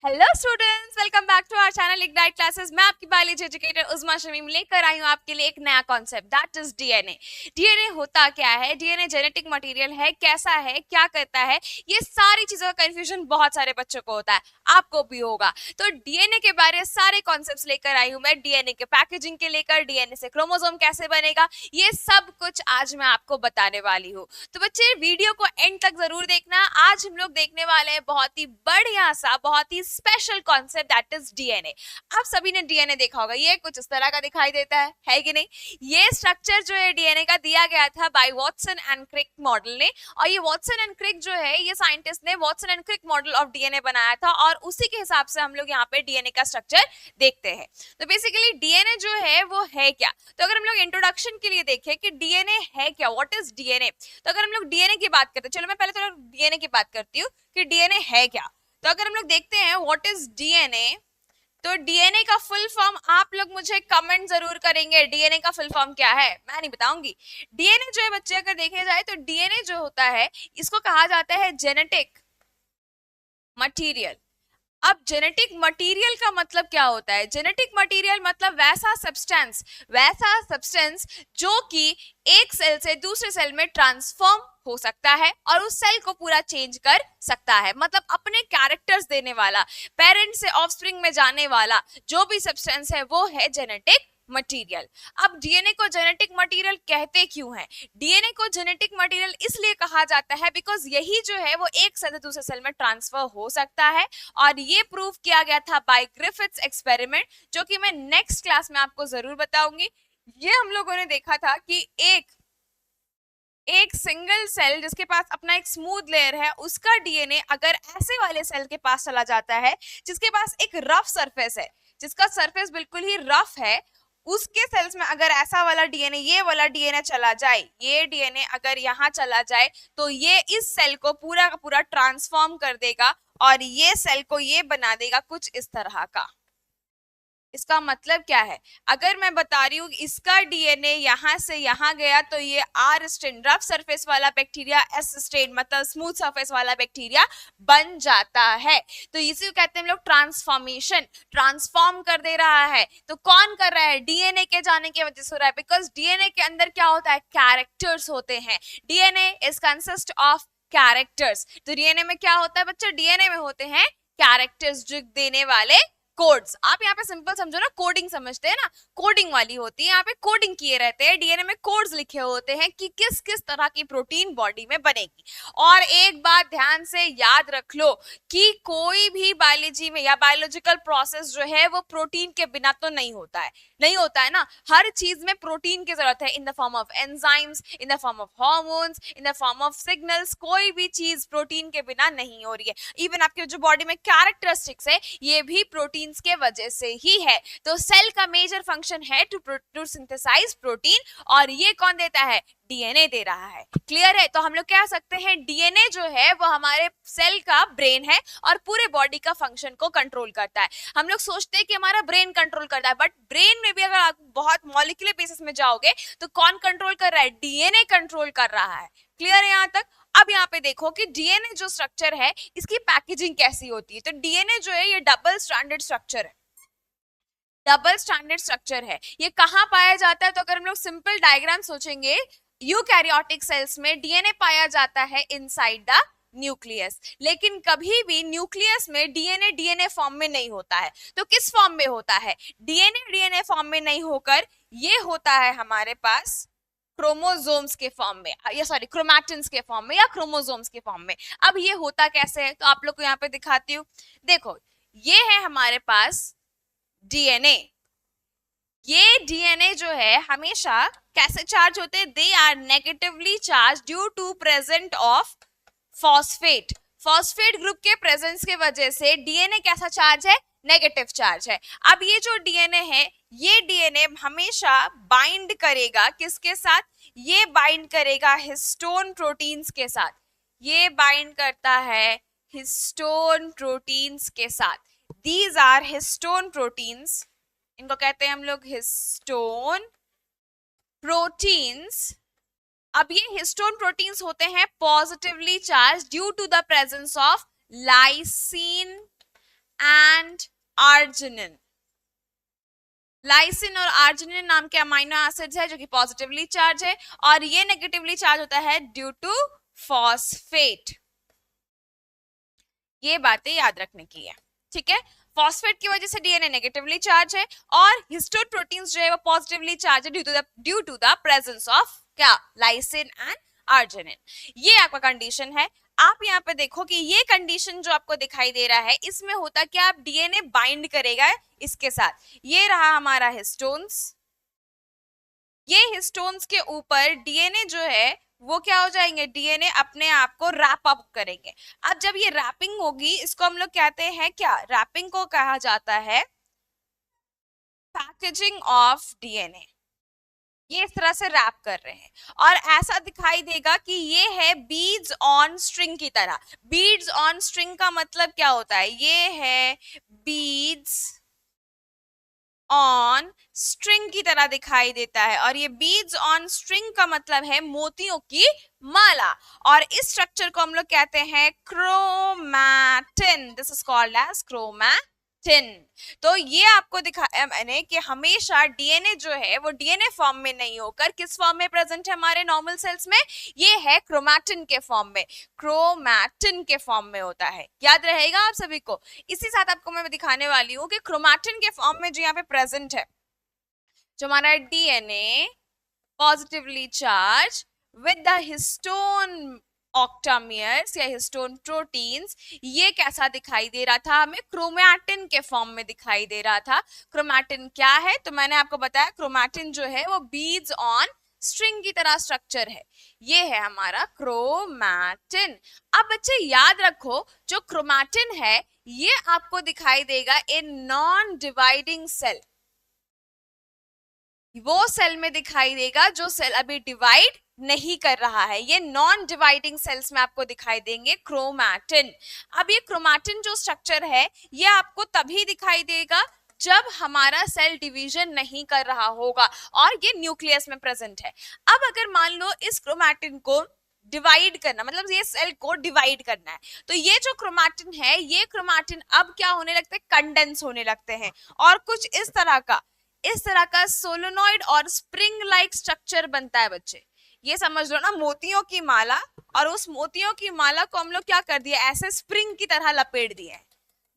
Hello students, welcome back to our channel ignite classes. मैं आपकी biology educator उस्मा शमीम लेकर आई हूँ आपके लिए एक नया concept, that is DNA. DNA होता क्या है, डीएनए जेनेटिक मटेरियल है, कैसा है, क्या करता है, ये सारी चीजों का कंफ्यूजन बहुत सारे बच्चों को होता है, आपको भी होगा। तो डीएनए के बारे में सारे कॉन्सेप्ट्स लेकर आई हूँ मैं, डीएनए के पैकेजिंग के लेकर, डीएनए से क्रोमोसोम कैसे बनेगा, ये सब कुछ आज मैं आपको बताने वाली हूँ। तो बच्चे वीडियो को एंड तक जरूर देखना। आज हम लोग देखने वाले हैं बहुत ही बढ़िया सा, बहुत ही special concept, that is DNA. आप सभी ने डीएनए देखा होगा, ये कुछ इस तरह का दिखाई देता है कि नहीं। ये स्ट्रक्चर जो है डीएनए का दिया गया था by Watson and Crick model ने, और ये वॉटसन एंड क्रिक जो है, ये साइंटिस्ट ने Watson and Crick model of DNA बनाया था, और उसी के हिसाब से हम लोग यहाँ पे डीएनए का स्ट्रक्चर देखते हैं। तो बेसिकली डीएनए जो है वो है क्या, तो अगर हम लोग इंट्रोडक्शन के लिए देखें कि डीएनए है क्या, व्हाट इज डीएनए, तो अगर हम लोग डीएनए की बात करते हैं, चलो मैं पहले थोड़ा डीएनए की बात करती हूँ कि डीएनए है क्या। तो अगर हम लोग देखते हैं व्हाट इज डीएनए, तो डीएनए का फुल फॉर्म आप लोग मुझे कमेंट जरूर करेंगे, डीएनए का फुल फॉर्म क्या है, मैं नहीं बताऊंगी। डीएनए जो है बच्चे, अगर देखे जाए तो डीएनए जो होता है, इसको कहा जाता है जेनेटिक मटीरियल। अब जेनेटिक मटेरियल का मतलब क्या होता है, जेनेटिक मटेरियल मतलब वैसा सब्सटेंस जो कि एक सेल से दूसरे सेल में ट्रांसफॉर्म हो सकता है और उस सेल को पूरा चेंज कर सकता है, मतलब अपने कैरेक्टर्स देने वाला, पेरेंट से ऑफस्प्रिंग में जाने वाला जो भी सब्सटेंस है वो है जेनेटिक मटेरियल। अब डीएनए को जेनेटिक मटेरियल कहते क्यों हैं, डीएनए को जेनेटिक मटेरियल इसलिए कहा जाता है बिकॉज यही जो है वो एक सेल से दूसरे सेल में ट्रांसफर हो सकता है, और ये प्रूव किया गया था बाय ग्रिफिथ्स एक्सपेरिमेंट, जो कि मैं नेक्स्ट क्लास में आपको जरूर बताऊंगी। ये हम लोगों ने देखा था कि एक एक सिंगल सेल जिसके पास अपना एक स्मूथ लेयर है, उसका डीएनए अगर ऐसे वाले सेल के पास चला जाता है जिसके पास एक रफ सरफेस है, जिसका सरफेस बिल्कुल ही रफ है, उसके सेल्स में अगर ऐसा वाला डीएनए, ये वाला डीएनए चला जाए, ये डीएनए अगर यहाँ चला जाए, तो ये इस सेल को पूरा का पूरा ट्रांसफॉर्म कर देगा और ये सेल को ये बना देगा कुछ इस तरह का। इसका मतलब क्या है, अगर मैं बता रही हूँ इसका डीएनए यहाँ से यहाँ गया, तो ये आर स्टेन रफ सरफेस वाला बैक्टीरिया, एस स्टेन मतलब स्मूथ सरफेस वाला बैक्टीरिया बन जाता है। तो इसी को कहते हैं हम लोग ट्रांसफॉर्मेशन, ट्रांसफॉर्म कर दे रहा है। तो कौन कर रहा है, डीएनए के जाने की वजह से हो रहा है, बिकॉज डीएनए के अंदर क्या होता है, कैरेक्टर्स होते हैं। DNA is consist of characters. तो डीएनए में क्या होता है बच्चों, डीएनए में होते हैं कैरेक्टर्स जो देने वाले कोड्स। आप यहाँ पे सिंपल समझो ना, कोडिंग समझते हैं ना, कोडिंग वाली होती है, यहाँ पे कोडिंग किए रहते हैं, डीएनए में कोड्स लिखे होते हैं कि किस किस तरह की प्रोटीन बॉडी में बनेगी। और एक बात ध्यान से याद रख लो कि कोई भी बायोलॉजी में या बायोलॉजिकल प्रोसेस जो है वो प्रोटीन के बिना तो नहीं होता है, नहीं होता है ना। हर चीज में प्रोटीन की जरूरत है, in the form of enzymes, in the form of hormones, in the form of signals. कोई भी चीज प्रोटीन के बिना नहीं हो रही है। इवन आपके जो बॉडी में कैरेक्टरिस्टिक्स है, ये भी प्रोटीन के वजह से ही है। तो सेल का मेजर फंक्शन है टू सिंथेसाइज प्रोटीन, और ये कौन देता है, डीएनए दे रहा है। क्लियर है, तो हम लोग कह सकते हैं डीएनए जो है वो हमारे सेल का ब्रेन है और पूरे बॉडी का फंक्शन को कंट्रोल करता है। हम लोग सोचते हैं कि हमारा ब्रेन कंट्रोल करता है, बट ब्रेन में भी अगर आप बहुत मॉलिक्यूलर बेसिस में जाओगे तो कौन कंट्रोल कर रहा है, डीएनए कंट्रोल कर रहा है। क्लियर है यहाँ तक। अब यहाँ पे देखो कि डीएनए जो स्ट्रक्चर है, इसकी पैकेजिंग कैसी होती है। तो डीएनए जो है ये डबल स्ट्रैंडेड स्ट्रक्चर है, डबल स्ट्रैंडेड स्ट्रक्चर है। ये कहाँ पाया जाता है, तो अगर हम लोग सिंपल डायग्राम सोचेंगे, यूकैरियोटिक सेल्स में डीएनए पाया जाता है इनसाइड द न्यूक्लियस, लेकिन कभी भी न्यूक्लियस में डीएनए डीएनए फॉर्म में नहीं होता है। तो किस फॉर्म में होता है, डीएनए डीएनए फॉर्म में नहीं होकर ये होता है हमारे पास क्रोमोसोम्स के फॉर्म में, या सॉरी क्रोमैटिन्स के फॉर्म में या क्रोमोसोम्स के फॉर्म में। अब ये होता कैसे है, तो आप लोग को यहाँ पे दिखाती हूँ। देखो ये है हमारे पास डीएनए, ये डीएनए जो है हमेशा कैसे चार्ज होते हैं, they are negatively charge due to present of phosphate. Phosphate group के प्रेजेंस के वजह से डीएनए कैसा चार्ज है, नेगेटिव चार्ज है। अब ये जो डीएनए है, ये डीएनए हमेशा बाइंड करेगा किसके साथ, ये बाइंड करेगा हिस्टोन प्रोटीन्स के साथ, ये बाइंड करता है हिस्टोन प्रोटीन्स के साथ। दीज आर हिस्टोन प्रोटीन्स, इनको कहते हैं हम लोग हिस्टोन प्रोटीन्स। अब ये हिस्टोन प्रोटीन्स होते हैं positively charge due to the presence of lysine and arginine. Lysine और आर्जिनिन नाम के अमाइनो एसिड्स है जो कि पॉजिटिवली चार्ज है और ये नेगेटिवली चार्ज होता है ड्यू टू फॉस्फेट। ये बातें याद रखने की है, ठीक है। फॉस्फेट की वजह से डीएनए नेगेटिवली चार्ज है और हिस्टोन प्रोटीन्स जो है वो पॉजिटिवली चार्ज है due to the presence of क्या, लाइसिन एंड आर्जिनिन। ये आपका कंडीशन है। आप यहाँ पे देखो कि ये कंडीशन जो आपको दिखाई दे रहा है इसमें होता क्या, आप डीएनए बाइंड करेगा इसके साथ। ये रहा हमारा हिस्टोन्स, ये हिस्टोन्स के ऊपर डीएनए जो है वो क्या हो जाएंगे, डीएनए अपने आप को रैप अप करेंगे। अब जब ये रैपिंग होगी इसको हम लोग कहते हैं क्या, रैपिंग को कहा जाता है पैकेजिंग ऑफ डीएनए। ये इस तरह से रैप कर रहे हैं और ऐसा दिखाई देगा कि ये है बीड्स ऑन स्ट्रिंग की तरह। बीड्स ऑन स्ट्रिंग का मतलब क्या होता है, ये है बीड्स ऑन स्ट्रिंग की तरह दिखाई देता है और ये बीड्स ऑन स्ट्रिंग का मतलब है मोतियों की माला। और इस स्ट्रक्चर को हम लोग कहते हैं chromatin. This is called as chromatin. तो ये आपको दिखाया मैंने कि हमेशा डीएनए जो है वो डीएनए फॉर्म में नहीं होकर किस फॉर्म में प्रेजेंट है हमारे नॉर्मल सेल्स में, ये है क्रोमैटिन के फॉर्म में, क्रोमैटिन के फॉर्म में होता है। याद रहेगा आप सभी को। इसी साथ आपको मैं दिखाने वाली हूँ कि क्रोमैटिन के फॉर्म में जो यहाँ पे प्रेजेंट है, जो हमारा DNA positively charge with the histone octamers या हिस्टोन प्रोटीन्स, ये कैसा दिखाई दे रहा था हमें, क्रोमैटिन के फॉर्म में दिखाई दे रहा था। क्रोमैटिन क्या है, तो मैंने आपको बताया क्रोमैटिन जो है वो बीड्स ऑन स्ट्रिंग की तरह स्ट्रक्चर है। ये है हमारा क्रोमैटिन। अब बच्चे याद रखो जो क्रोमैटिन है ये आपको दिखाई देगा इन नॉन डिवाइडिंग सेल। वो सेल में दिखाई देगा जो सेल अभी डिवाइड नहीं कर रहा है, ये नॉन डिवाइडिंग सेल्स में आपको दिखाई देंगे क्रोमैटिन। अब ये क्रोमैटिन जो स्ट्रक्चर है ये आपको तभी दिखाई देगा जब हमारा सेल डिवीजन नहीं कर रहा होगा और ये न्यूक्लियस में प्रेजेंट है। अब अगर मान लो इस क्रोमैटिन को डिवाइड करना, मतलब ये सेल को डिवाइड करना है, तो ये जो क्रोमैटिन है ये क्रोमैटिन अब क्या होने लगते हैं, कंडेंस होने लगते हैं और कुछ इस तरह का सोलोनॉइड और स्प्रिंग लाइक स्ट्रक्चर बनता है। बच्चे ये समझ लो ना, मोतियों की माला, और उस मोतियों की माला को हम लोग क्या कर दिया, ऐसे स्प्रिंग की तरह लपेट दिया है।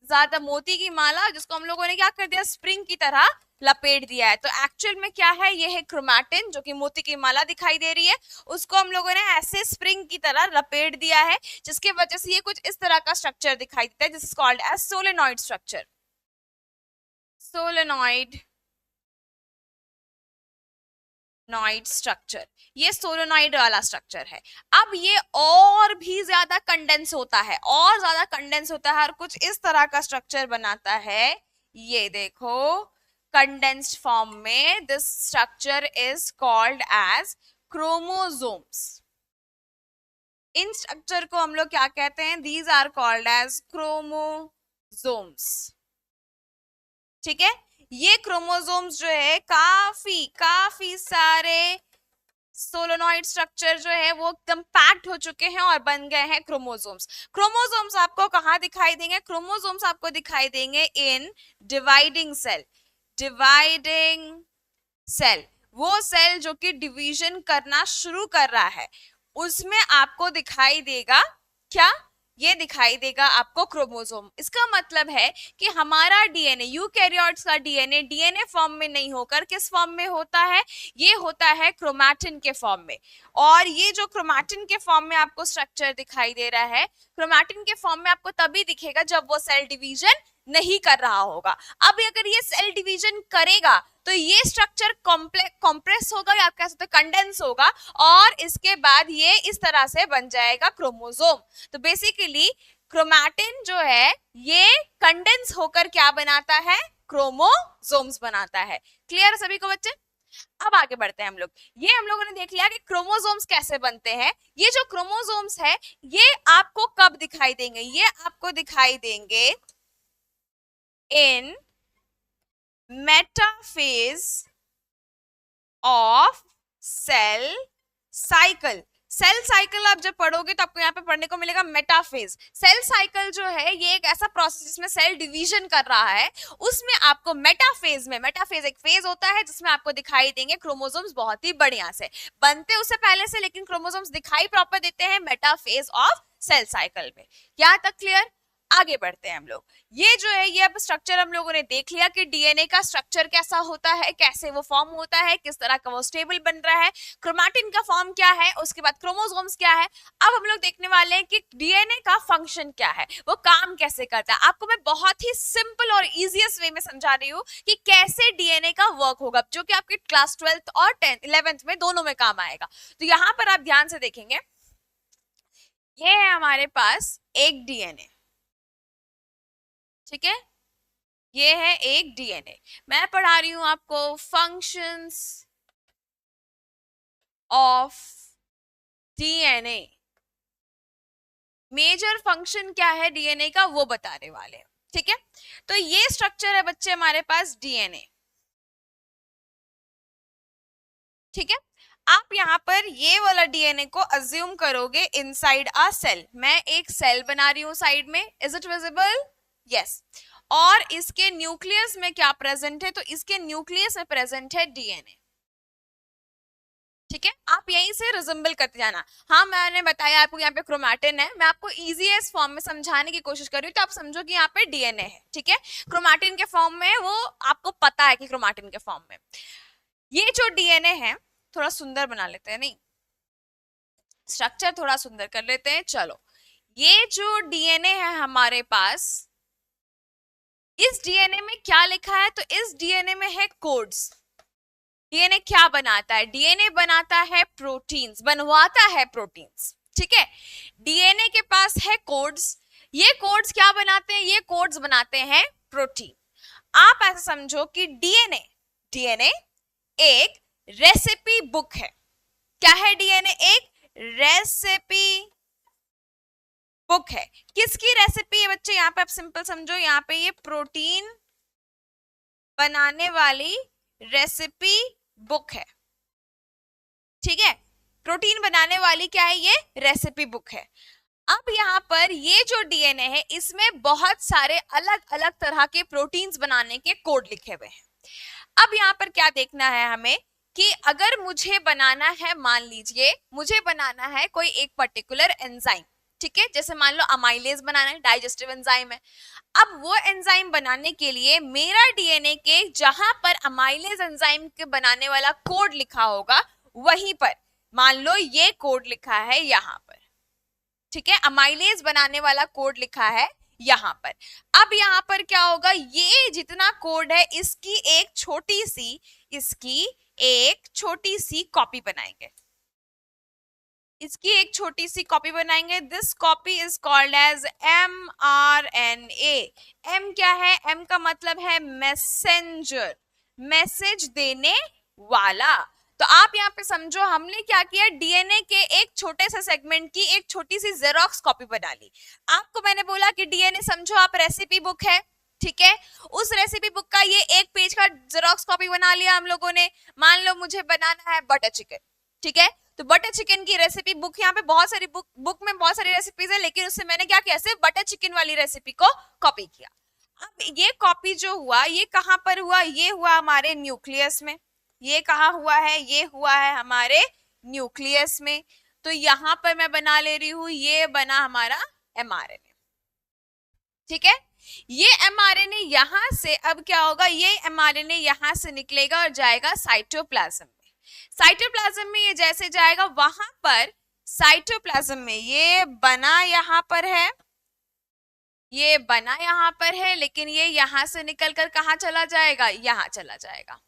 ज्यादा मोती की माला जिसको हम लोगों ने क्या कर दिया, स्प्रिंग की तरह लपेट दिया है। तो एक्चुअल में क्या है, ये है क्रोमैटिन जो कि मोती की माला दिखाई दे रही है, उसको हम लोगों ने ऐसे स्प्रिंग की तरह लपेट दिया है जिसकी वजह से ये कुछ इस तरह का स्ट्रक्चर दिखाई देता है, this is called as solenoid structure. Solenoid structure, ये सोलेनॉइड वाला स्ट्रक्चर है। अब ये और भी ज्यादा कंडेंस होता है, और ज्यादा कंडेंस होता है और कुछ इस तरह का स्ट्रक्चर बनाता है। ये देखो कंडेंस्ड फॉर्म में, this structure is called as chromosomes. इन स्ट्रक्चर को हम लोग क्या कहते हैं, these are called as chromosomes. ठीक है, ये क्रोमोसोम्स जो है काफी सारे सोलोनॉइड स्ट्रक्चर जो है वो एकदम पैक्ड हो चुके हैं और बन गए हैं क्रोमोसोम्स। क्रोमोसोम्स आपको कहाँ दिखाई देंगे, क्रोमोसोम्स आपको दिखाई देंगे in dividing cell. Dividing cell, वो सेल जो कि डिवीजन करना शुरू कर रहा है, उसमें आपको दिखाई देगा क्या, ये दिखाई देगा आपको क्रोमोसोम। इसका मतलब है कि हमारा डीएनए, यूकैरियोट्स का डीएनए डीएनए फॉर्म में नहीं होकर किस फॉर्म में होता है, ये होता है क्रोमैटिन के फॉर्म में। और ये जो क्रोमैटिन के फॉर्म में आपको स्ट्रक्चर दिखाई दे रहा है, क्रोमैटिन के फॉर्म में आपको तभी दिखेगा जब वो सेल डिवीजन नहीं कर रहा होगा। अब अगर ये सेल डिवीजन करेगा तो ये स्ट्रक्चर कॉम्प्रेस होगा या आप कह सकते हैं कंडेंस होगा, और इसके बाद ये इस तरह से बन जाएगा क्रोमोसोम। तो बेसिकली क्रोमैटिन जो है ये कंडेंस होकर क्या बनाता है, क्रोमोसोम्स बनाता है। क्लियर है सभी को बच्चे? अब आगे बढ़ते हैं हम लोग। ये हम लोगों ने देख लिया कि क्रोमोसोम्स कैसे बनते हैं। ये जो क्रोमोसोम्स है ये आपको कब दिखाई देंगे, ये आपको दिखाई देंगे in metaphase of cell cycle. Cell cycle आप जब पढ़ोगे तो आपको यहाँ पे पढ़ने को मिलेगा मेटाफेज। सेल साइकिल जो है ये एक ऐसा प्रोसेस जिसमें सेल डिवीजन कर रहा है, उसमें आपको मेटाफेज में, मेटाफेज एक फेज होता है जिसमें आपको दिखाई देंगे क्रोमोसोम्स बहुत ही बढ़िया से, बनते उससे पहले से लेकिन क्रोमोसोम्स दिखाई प्रॉपर देते हैं मेटाफेज ऑफ सेल साइकिल में। यहाँ तक क्लियर? आगे बढ़ते हैं हम लोग। ये जो है ये अब स्ट्रक्चर हम लोगों ने देख लिया कि डीएनए का स्ट्रक्चर कैसा होता है, कैसे वो फॉर्म होता है, किस तरह का वो स्टेबल बन रहा है, क्रोमैटिन का फॉर्म क्या है, उसके बाद क्रोमोसोम्स क्या है। अब हम लोग देखने वाले हैं कि डीएनए का फंक्शन क्या है, वो काम कैसे करता है। आपको मैं बहुत ही सिंपल और इजीएस्ट वे में समझा रही हूँ कि कैसे डीएनए का वर्क होगा, जो कि आपके क्लास 12th और 11th में दोनों में काम आएगा। तो यहाँ पर आप ध्यान से देखेंगे, ये है हमारे पास एक डीएनए, ठीक है, ये है एक डीएनए। मैं पढ़ा रही हूं आपको functions of DNA, major function क्या है डीएनए का वो बताने वाले हैं, ठीक है। तो ये स्ट्रक्चर है बच्चे हमारे पास डीएनए, ठीक है। आप यहाँ पर ये वाला डीएनए को अज्यूम करोगे इनसाइड अ सेल। मैं एक सेल बना रही हूँ साइड में, इज इट विजिबल? यस। और इसके न्यूक्लियस में क्या प्रेजेंट है, तो इसके न्यूक्लियस में प्रेजेंट है डीएनए, ठीक है। आप यहीं से रिजेंबल करते जाना। हाँ मैंने बताया आपको यहाँ पे क्रोमैटिन है, मैं आपको इजीएस्ट फॉर्म में समझाने की कोशिश कर रही हूँ, तो आप समझो कि यहाँ पे डीएनए है, ठीक है। क्रोमैटिन के फॉर्म में वो आपको पता है कि क्रोमैटिन के फॉर्म में ये जो डीएनए है, थोड़ा सुंदर बना लेते हैं, नहीं स्ट्रक्चर थोड़ा सुंदर कर लेते हैं। चलो, ये जो डीएनए है हमारे पास, इस डीएनए में क्या लिखा है, तो इस डीएनए में है कोड्स। डीएनए क्या बनाता है? डीएनए बनाता है प्रोटीन्स, बनवाता है प्रोटीन्स, ठीक है। डीएनए के पास है कोड्स, ये कोड्स क्या बनाते हैं? ये कोड्स बनाते हैं प्रोटीन। आप ऐसा समझो कि डीएनए डीएनए एक रेसिपी बुक है। क्या है डीएनए? एक रेसिपी बुक है। किसकी रेसिपी है बच्चे? यहाँ पे आप सिंपल समझो, यहाँ पे ये प्रोटीन बनाने वाली रेसिपी बुक है, ठीक है। प्रोटीन बनाने वाली क्या है? ये रेसिपी बुक है। अब यहाँ पर ये जो डीएनए है, इसमें बहुत सारे अलग अलग तरह के प्रोटीन्स बनाने के कोड लिखे हुए हैं। अब यहाँ पर क्या देखना है हमें कि अगर मुझे बनाना है, मान लीजिए मुझे बनाना है कोई एक पर्टिकुलर एंजाइम, ठीक है, जैसे मान लो अमाइलेज बनाना है, डाइजेस्टिव एंजाइम है। अब वो एंजाइम बनाने के लिए मेरा डीएनए के जहां पर अमाइलेज एंजाइम के बनाने वाला कोड लिखा होगा, वहीं पर मान लो ये कोड लिखा है यहाँ पर, ठीक है, अमाइलेज बनाने वाला कोड लिखा है यहाँ पर। अब यहाँ पर क्या होगा, ये जितना कोड है इसकी एक छोटी सी कॉपी बनाएंगे, इसकी एक छोटी सी कॉपी बनाएंगे। This copy is called as mRNA। M क्या है? एम का मतलब है मैसेंजर, मैसेज देने वाला। तो आप यहाँ पे समझो हमने क्या किया, डीएनए के एक छोटे से सेगमेंट की एक छोटी सी जेरोक्स कॉपी बना ली। आपको मैंने बोला कि डीएनए समझो आप रेसिपी बुक है, ठीक है, उस रेसिपी बुक का ये एक पेज का जेरोक्स कॉपी बना लिया हम लोगों ने। मान लो मुझे बनाना है बटर चिकन, ठीक है, तो बटर चिकन की रेसिपी बुक, यहाँ पे बहुत सारी बुक में बहुत सारी रेसिपीज है, लेकिन उससे मैंने क्या किया, सिर्फ बटर चिकन वाली रेसिपी को कॉपी किया। अब ये कॉपी जो हुआ, ये कहाँ पर हुआ? ये हुआ हमारे न्यूक्लियस में। ये कहाँ हुआ है? ये हुआ है हमारे न्यूक्लियस में। तो यहाँ पर मैं बना ले रही हूँ, ये बना हमारा एमआरएनए, ठीक है। ये एमआरएनए यहाँ से अब क्या होगा, ये एमआरएनए यहाँ से निकलेगा और जाएगा साइटोप्लाज्म में। साइटोप्लाज्म में ये जैसे जाएगा, वहां पर साइटोप्लाज्म में ये बना यहाँ पर है, ये बना यहाँ पर है, लेकिन ये यहाँ से निकलकर कहाँ चला जाएगा? यहाँ चला जाएगा,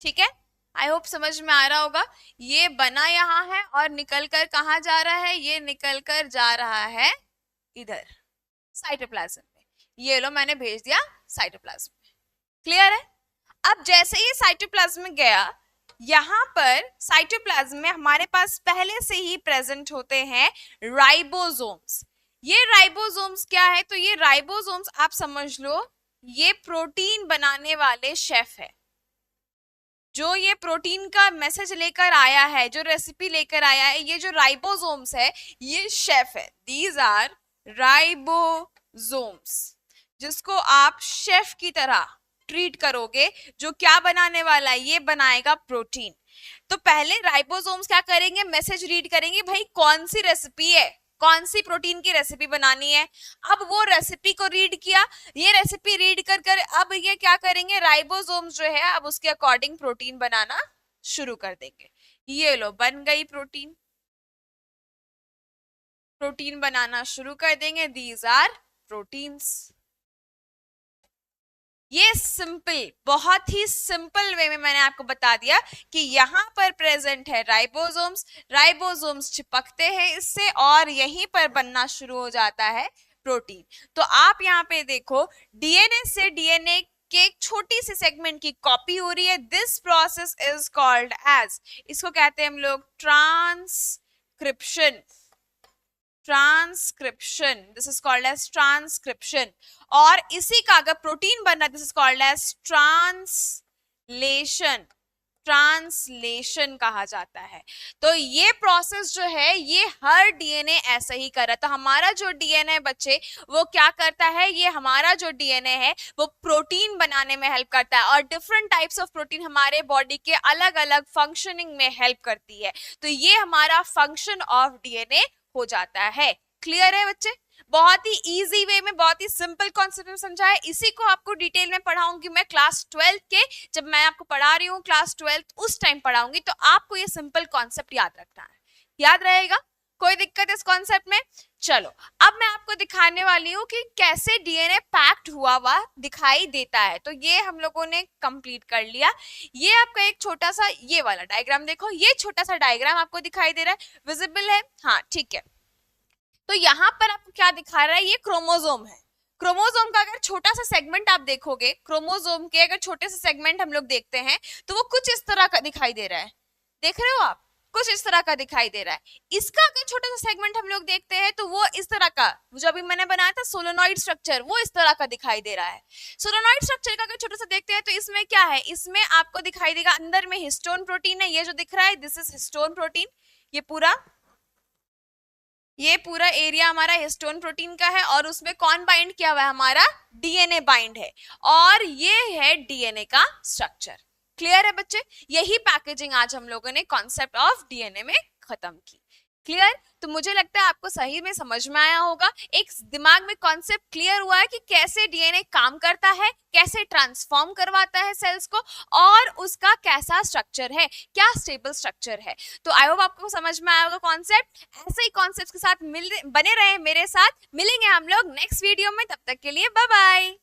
ठीक है। आई होप समझ में आ रहा होगा। ये बना यहाँ है और निकलकर कहाँ जा रहा है? ये निकलकर जा रहा है इधर साइटोप्लाज्म में। ये लो मैंने भेज दिया साइटोप्लाज्म में, क्लियर है। अब जैसे ही साइटोप्लाज्म में गया, यहाँ पर साइटोप्लाज्म में हमारे पास पहले से ही प्रेजेंट होते हैं राइबोसोम्स। ये राइबोसोम्स क्या है? तो ये राइबोसोम्स आप समझ लो ये प्रोटीन बनाने वाले शेफ है, जो ये प्रोटीन का मैसेज लेकर आया है, जो रेसिपी लेकर आया है, ये जो राइबोसोम्स है, ये शेफ है। दीज आर राइबोसोम्स, जिसको आप शेफ की तरह ट्रीट करोगे। जो क्या बनाने वाला है, ये बनाएगा प्रोटीन। तो पहले राइबोसोम्स क्या करेंगे, मैसेज रीड करेंगे, भाई कौन सी रेसिपी है, कौन सी प्रोटीन की रेसिपी बनानी है। अब वो रेसिपी को रीड किया, ये रेसिपी रीड कर कर अब ये क्या करेंगे, राइबोसोम्स जो है अब उसके अकॉर्डिंग प्रोटीन बनाना शुरू कर देंगे। ये लो बन गई प्रोटीन, प्रोटीन बनाना शुरू कर देंगे। These are proteins. ये सिंपल, बहुत ही सिंपल वे में मैंने आपको बता दिया कि यहाँ पर प्रेजेंट है राइबोसोम्स, राइबोसोम्स चिपकते हैं इससे और यहीं पर बनना शुरू हो जाता है प्रोटीन। तो आप यहाँ पे देखो, डीएनए से डीएनए के एक छोटी सी सेगमेंट की कॉपी हो रही है। This process is called as, इसको कहते हैं हम लोग transcription. Transcription, this is called as transcription. और इसी का अगर प्रोटीन बनना, this is called as translation. Translation कहा जाता है। तो ये प्रोसेस जो है ये हर डीएनए ऐसा ही कर रहा है। तो हमारा जो डीएनए बच्चे वो क्या करता है, ये हमारा जो डीएनए है वो प्रोटीन बनाने में हेल्प करता है और डिफरेंट टाइप्स ऑफ प्रोटीन हमारे बॉडी के अलग अलग फंक्शनिंग में हेल्प करती है। तो ये हमारा फंक्शन ऑफ डीएनए हो जाता है। क्लियर है बच्चे? बहुत ही इजी वे में, बहुत ही सिंपल कॉन्सेप्ट में समझा है। इसी को आपको डिटेल में पढ़ाऊंगी मैं क्लास 12 के, जब मैं आपको पढ़ा रही हूँ क्लास 12 उस टाइम पढ़ाऊंगी। तो आपको ये सिंपल कॉन्सेप्ट याद रखना है, याद रहेगा? कोई दिक्कत है इस कॉन्सेप्ट में? चलो अब मैं आपको दिखाने वाली हूँ कि कैसे डीएनए पैक्ड हुआ हुआ दिखाई देता है। तो ये हम लोगों ने कंप्लीट कर लिया। ये आपका एक छोटा सा ये वाला डायग्राम देखो, ये छोटा सा डायग्राम आपको दिखाई दे रहा है, विजिबल है? हाँ ठीक है। तो यहाँ पर आपको क्या दिखा रहा है, ये क्रोमोसोम है। क्रोमोसोम का अगर छोटा सा सेगमेंट आप देखोगे, क्रोमोसोम के अगर छोटे से सेगमेंट हम लोग देखते हैं तो वो कुछ इस तरह का दिखाई दे रहा है। देख रहे हो आप? कुछ इस तरह का दिखाई दे रहा है। इसका अगर छोटा सा सेगमेंट हम लोग देखते हैं तो वो इस तरह का, जो अभी मैंने बनाया था सोलेनॉइड स्ट्रक्चर, वो इस तरह का दिखाई दे रहा है। सोलेनॉइड स्ट्रक्चर का अगर छोटा सा देखते हैं तो इसमें क्या है, इसमें आपको दिखाई देगा अंदर में हिस्टोन प्रोटीन है। ये जो दिख रहा है दिस इज हिस्टोन प्रोटीन। ये पूरा एरिया हमारा हिस्टोन प्रोटीन का है और उसमें कौन बाइंड किया हुआ है, हमारा डीएनए बाइंड है। और ये है डीएनए का स्ट्रक्चर। क्लियर है बच्चे? यही पैकेजिंग आज हम लोगों ने कॉन्सेप्ट ऑफ डीएनए में खत्म की। क्लियर? तो मुझे लगता है आपको सही में समझ में आया होगा, एक दिमाग में कॉन्सेप्ट क्लियर हुआ है कि कैसे डीएनए काम करता है, कैसे ट्रांसफॉर्म करवाता है सेल्स को और उसका कैसा स्ट्रक्चर है, क्या स्टेबल स्ट्रक्चर है। तो आई होप आपको समझ में आया होगा कॉन्सेप्ट। ऐसे ही कॉन्सेप्ट के साथ बने रहे मेरे साथ। मिलेंगे हम लोग नेक्स्ट वीडियो में, तब तक के लिए बाय बाय।